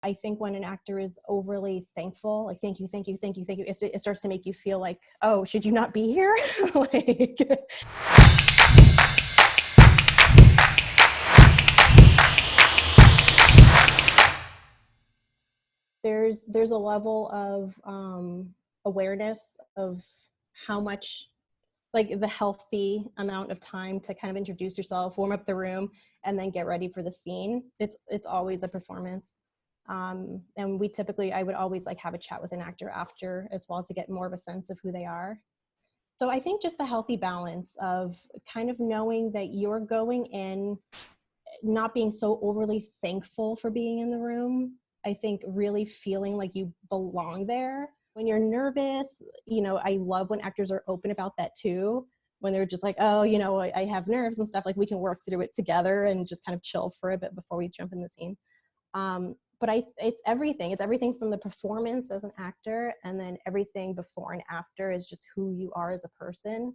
I think when an actor is overly thankful, like, thank you, thank you, thank you, thank you, it starts to make you feel like, oh, should you not be here? Like, there's a level of awareness of how much, like, the healthy amount of time to kind of introduce yourself, warm up the room, and then get ready for the scene. It's always a performance. And I would always like have a chat with an actor after as well to get more of a sense of who they are. So I think just the healthy balance of kind of knowing that you're going in, not being so overly thankful for being in the room. I think really feeling like you belong there. When you're nervous, I love when actors are open about that too. When they're just like, oh, I have nerves and stuff, like we can work through it together and just kind of chill for a bit before we jump in the scene. But it's everything. It's everything from the performance as an actor, and then everything before and after is just who you are as a person,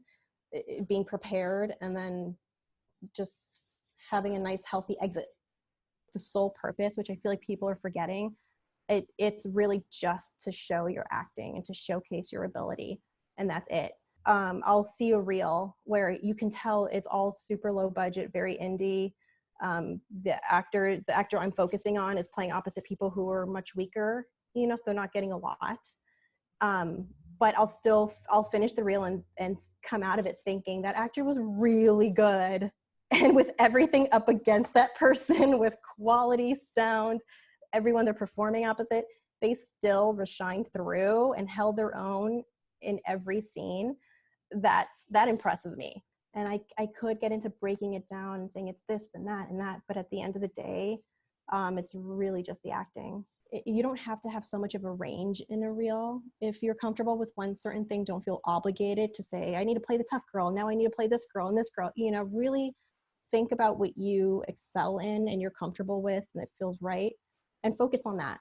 being prepared, and then just having a nice, healthy exit. The sole purpose, which I feel like people are forgetting, it's really just to show your acting and to showcase your ability, and that's it. I'll see a reel where you can tell it's all super low budget, very indie. The actor I'm focusing on is playing opposite people who are much weaker, so they're not getting a lot. But I'll finish the reel and come out of it thinking that actor was really good. And with everything up against that person, with quality, sound, everyone they're performing opposite, they still shined through and held their own in every scene. That impresses me. And I could get into breaking it down and saying it's this and that and that, but at the end of the day, it's really just the acting. You don't have to have so much of a range in a reel. If you're comfortable with one certain thing, don't feel obligated to say, I need to play the tough girl, now I need to play this girl and this girl. Really think about what you excel in and you're comfortable with and it feels right, and focus on that.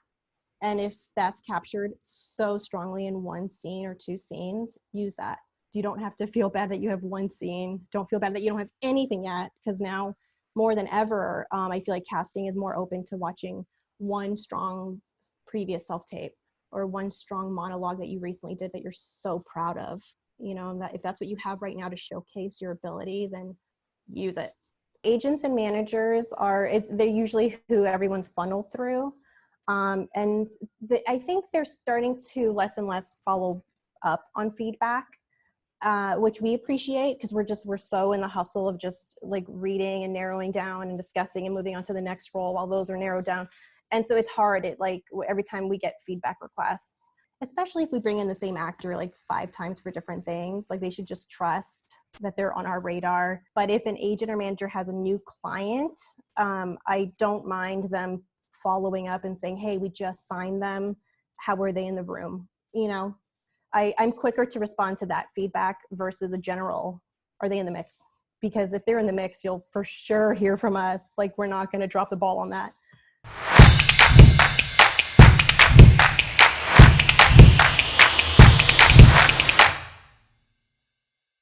And if that's captured so strongly in one scene or two scenes, use that. You don't have to feel bad that you have one scene. Don't feel bad that you don't have anything yet, because now more than ever, I feel like casting is more open to watching one strong previous self-tape or one strong monologue that you recently did that you're so proud of. That if that's what you have right now to showcase your ability, then use it. Agents and managers they're usually who everyone's funneled through. I think they're starting to less and less follow up on feedback. Which we appreciate, because we're so in the hustle of just like reading and narrowing down and discussing and moving on to the next role while those are narrowed down. And so it's hard. Every time we get feedback requests, especially if we bring in the same actor like 5 times for different things, like they should just trust that they're on our radar. But if an agent or manager has a new client, I don't mind them following up and saying, hey, we just signed them. How were they in the room? I'm quicker to respond to that feedback versus a general, are they in the mix? Because if they're in the mix, you'll for sure hear from us. Like, we're not going to drop the ball on that.